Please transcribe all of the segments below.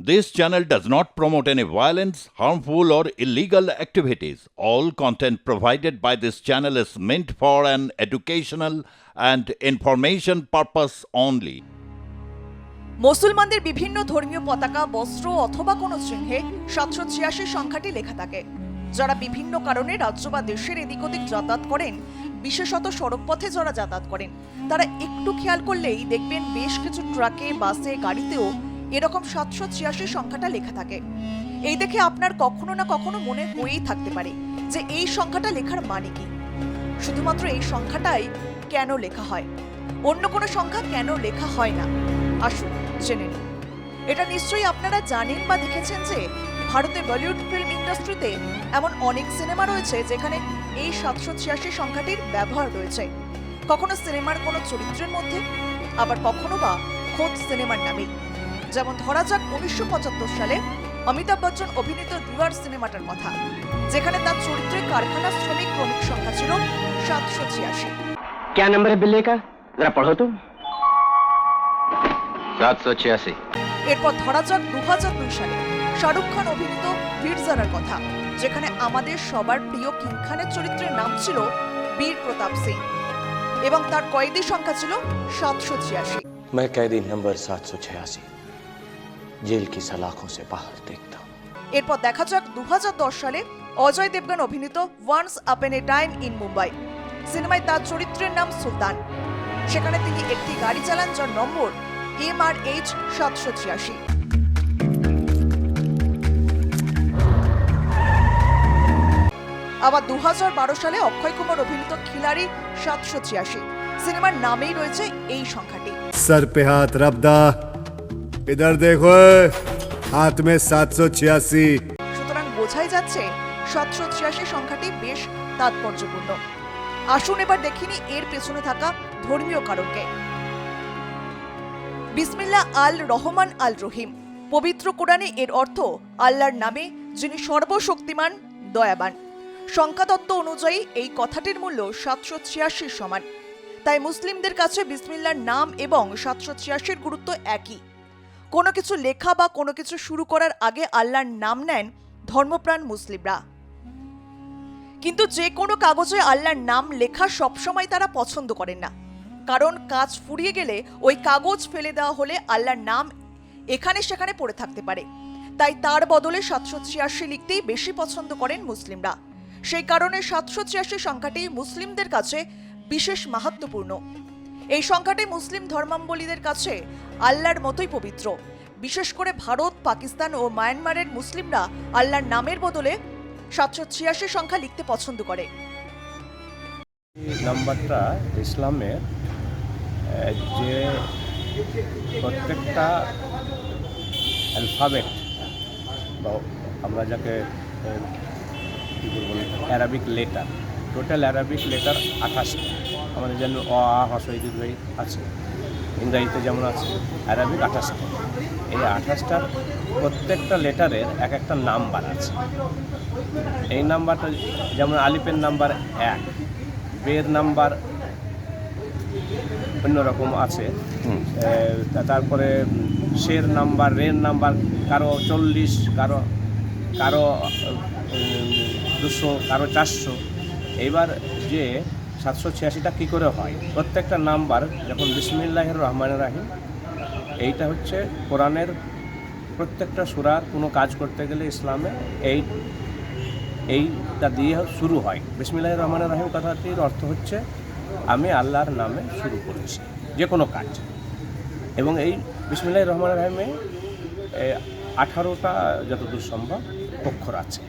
This channel does not promote any violence, harmful, or illegal activities. All content provided by this channel is meant for an educational and information purpose only. মুসলমানদের বিভিন্ন ধর্মীয় পতাকা, বস্ত্র অথবা কোনো চিহ্নে 786 সংখ্যাটি লেখা থাকে। যারা বিভিন্ন কারণে রাজ্য বা দেশের এদিক ওদিক যাতায়াত করেন, বিশেষত সড়ক পথে যারা যাতায়াত করেন, তারা একটু খেয়াল করলেই দেখবেন বেশ কিছু ট্রাকে, বাসে, গাড়িতেও এরকম 786 সংখ্যাটা লেখা থাকে। এই দেখে আপনার কখনো না কখনো মনে হয়েই থাকতে পারে যে এই সংখ্যাটা লেখার মানে কি। শুধুমাত্র এই সংখ্যাটাই কেন লেখা হয়, অন্য কোনো সংখ্যা কেন লেখা হয় না? আসুন জেনে নিন। এটা নিশ্চয়ই আপনারা জানেন বা দেখেছেন যে ভারতে বলিউড ফিল্ম ইন্ডাস্ট্রিতে এমন অনেক সিনেমা রয়েছে যেখানে এই 786 সংখ্যাটির ব্যবহার রয়েছে। কখনো সিনেমার কোনো চরিত্রের মধ্যে, আবার কখনো বা খোদ সিনেমার নামে। যেমন ধরা যাক 1975 সালে অমিতাভ বচ্চন অভিনীত ডুয়ার সিনেমাটার কথা, যেখানে তার চরিত্রে কারখানা শ্রমিক ক্রমিক সংখ্যা ছিল 786। क्या नंबर है बिल्ले का? जरा पढ़ो तो। 786। এরপর ধরা যাক 2002 সালে শাহরুখ খান অভিনীত বীর জারার কথা, যেখানে আমাদের সবার প্রিয় কিং খানের চরিত্রের নাম ছিল বীর প্রতাপ সিং এবং তার কয়েদি সংখ্যা ছিল 786। मैं कैदी नंबर 786 जेल की सलाखों से बाहर देखता हूँ। এরপর দেখা যাক 2010 সালে অজয় দেবগন অভিনীত once upon A time in Mumbai সিনেমায় তার চরিত্রের নাম সুলতান। সেখানে তিনি একটি গাড়ি চালান যার নম্বর MRH 786। আবার 2012 সালে অক্ষয় কুমার অভিনীত খিলাড়ি 786 সিনেমার নামেই রয়েছে এই সংখ্যাটি। सर पे हाथ रब दा, इधर देखो, हाथ में 786। সুতরাং বোঝাই যাচ্ছে 786 সংখ্যাটি বেশ তাৎপর্যপূর্ণ। আসুন এবার দেখিনি এর পেছনে থাকা ধর্মীয় কারণকে। বিসমিল্লাহ আল রহমান আল রহিম, পবিত্র কোরআনে এর অর্থ আল্লাহর নামে যিনি সর্বশক্তিমান, দয়াবান। সংখ্যাতত্ত্ব অনুযায়ী এই কথাটির মূল্য 786 সমান। তাই মুসলিমদের কাছে বিসমিল্লাহর নাম এবং 786 গুরুত্ব একই। কোনো কিছু লেখা বা কোনো কিছু শুরু করার আগে আল্লাহর নাম নেন ধর্মপ্রাণ মুসলিমরা। কিন্তু যে কোনো কাগজে আল্লাহর নাম লেখা সবসময় তারা পছন্দ করেন না, কারণ কাজ ফুরিয়ে গেলে ওই কাগজ ফেলে দেওয়া হলে আল্লাহর নাম এখানে সেখানে পড়ে থাকতে পারে। তাই তার বদলে 786 লিখতেই বেশি পছন্দ করেন মুসলিমরা। সেই কারণে 786 সংখ্যাটি মুসলিমদের কাছে বিশেষ মাহাত্ম্যপূর্ণ। এই সংখ্যাটি মুসলিম ধর্মাবলম্বীদের কাছে আল্লাহর মতোই পবিত্র। বিশেষ করে ভারত, পাকিস্তান ও মায়ানমারের মুসলিমরা আল্লাহর নামের বদলে 786 সংখ্যা লিখতে পছন্দ করে। নাম্বারটা ইসলামের যে প্রত্যেকটা অ্যালফাবেট বা আমরা যাকে কী বলবো Arabic letter, total Arabic letter 28টা। আমাদের যেন অ আ হ্রস্ব ই দীর্ঘ ই আছে, ইংরাজিতে যেমন আছে, অ্যারাবিক 28টা। এই 28টার প্রত্যেকটা লেটারের এক একটা নাম্বার আছে। এই নাম্বারটা যেমন আলিফের নাম্বার 1, বের নাম্বার অন্যরকম আছে, তারপরে শের নাম্বার, রের নাম্বার কারো 40, কারো 200, কারো 400। এইবার যে 786টা কী করে হয়, প্রত্যেকটা নাম্বার যখন বিসমিল্লাহির রহমানির রহিম, এইটা হচ্ছে কোরআনের প্রত্যেকটা সূরার কোনো কাজ করতে গেলে ইসলামে এইটা দিয়ে শুরু হয়। বিসমিল্লাহির রহমানির রহিম কথাটির অর্থ হচ্ছে আমি আল্লাহর নামে শুরু করেছি যে কোনো কাজ। এবং এই বিসমিল্লাহির রহমানির রহিমে 18টা যতদূর সম্ভব অক্ষর আছে।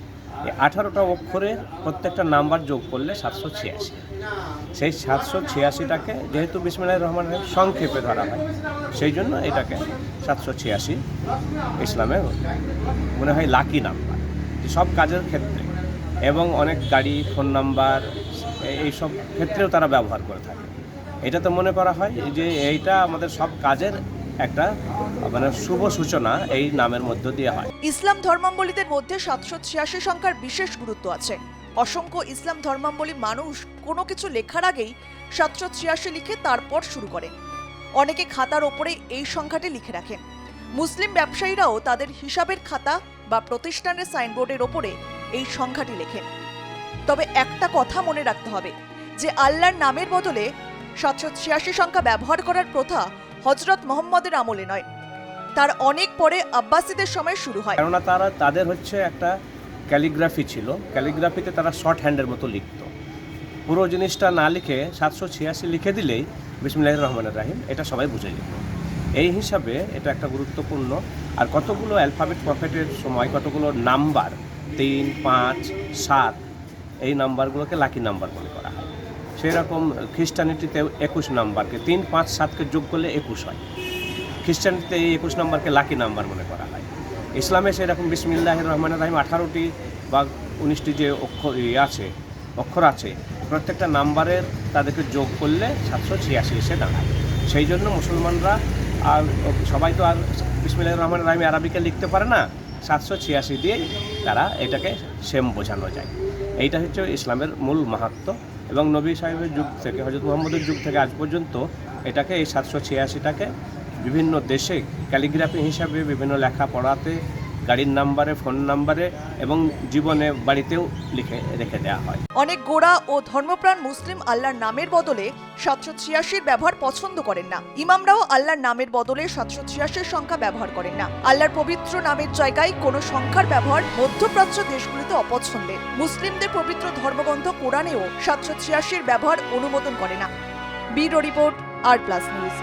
এই 18টা অক্ষরের প্রত্যেকটা নাম্বার যোগ করলে 786। সেই 786টাকে যেহেতু বিসমিল্লাহির রহমানির রহিম সংক্ষেপে ধরা হয়, সেই জন্য এটাকে 786 ইসলামে মনে হয় লাকি নাম্বার সব কাজের ক্ষেত্রে, এবং অনেক গাড়ি, ফোন নাম্বার এইসব ক্ষেত্রেও তারা ব্যবহার করে থাকে। এটা তো মনে করা হয় যে এইটা আমাদের সব কাজের একটা মানে শুভ সূচনা এই নামের মধ্য দিয়ে হয়। ইসলাম ধর্মাবলম্বীদের মধ্যে 786 সংখ্যার বিশেষ গুরুত্ব আছে। অসংখ্য ইসলাম ধর্মাবলম্বী মানুষ কোনো কিছু লেখার আগেই 786 লিখে তারপর শুরু করেন। অনেকে খাতার ওপরে এই সংখ্যাটি লিখে রাখেন। মুসলিম ব্যবসায়ীরাও তাদের হিসাবের খাতা বা প্রতিষ্ঠানের সাইনবোর্ডের ওপরে এই সংখ্যাটি লেখেন। তবে একটা কথা মনে রাখতে হবে যে আল্লাহর নামের বদলে 786 সংখ্যা ব্যবহার করার প্রথা হযরত মুহাম্মদের আমলে নয়, তার অনেক পরে আব্বাসীদের সময় শুরু হয়। কেননা তাদের হচ্ছে একটা ক্যালিগ্রাফি ছিল, ক্যালিগ্রাফিতে তারা শর্ট হ্যান্ডের মতো লিখত। পুরো জিনিসটা না লিখে 786 লিখে দিলেই বিসমিল্লাহির রহমানির রহিম এটা সবাই বুঝে যেত। এই হিসাবে এটা একটা গুরুত্বপূর্ণ। আর কতগুলো অ্যালফাবেট প্রফেটের সময় কতগুলো নাম্বার 3, 5, 7 এই নাম্বারগুলোকে লাকি নাম্বার মনে করা হয়। সেই রকম খ্রিস্টানিটিতেও 21 নাম্বারকে 3, 5, 7কে যোগ করলে 21 হয়। খ্রিস্টানিটিতে এই 21 নাম্বারকে লাকি নাম্বার মনে করা হয়। ইসলামে সেরকম বিসমিল্লাহির রহমানির রহিম 18টি বা 19টি যে অক্ষর আছে প্রত্যেকটা নাম্বারের তাদেরকে যোগ করলে 786 এসে দাঁড়ায়। সেই জন্য মুসলমানরা আর সবাই তো আর বিসমিল্লাহির রহমানির রহিম আরবিকে লিখতে পারে না, 786 দিয়ে তারা এটাকে সেম বোঝানো যায়। এইটা হচ্ছে ইসলামের মূল মাহাত্ম্য। এবং নবী সাহেবের যুগ থেকে, হযরত মুহাম্মদের যুগ থেকে আজ পর্যন্ত এটাকে এই 786টাকে বিভিন্ন দেশে ক্যালিগ্রাফি হিসাবে বিভিন্ন লেখাপড়াতে, গাড়ির নাম্বারে, ফোন নাম্বারে এবং জীবনে বাড়িতেও লিখে রেখে দেওয়া হয়। অনেক গোঁড়া ও ধর্মপ্রাণ মুসলিম আল্লাহর নামের বদলে 786 ব্যবহার পছন্দ করেন না। ইমামরাও আল্লাহর নামের বদলে 786 সংখ্যা ব্যবহার করেন না। আল্লাহর পবিত্র নামের জায়গায় কোনো সংখ্যার ব্যবহার মধ্যপ্রাচ্য দেশগুলিতে অপছন্দের। মুসলিমদের পবিত্র ধর্মগ্রন্থ কোরআনেও 786 ব্যবহার অনুমোদন করে না। ব্যুরো রিপোর্ট, আর প্লাস নিউজ।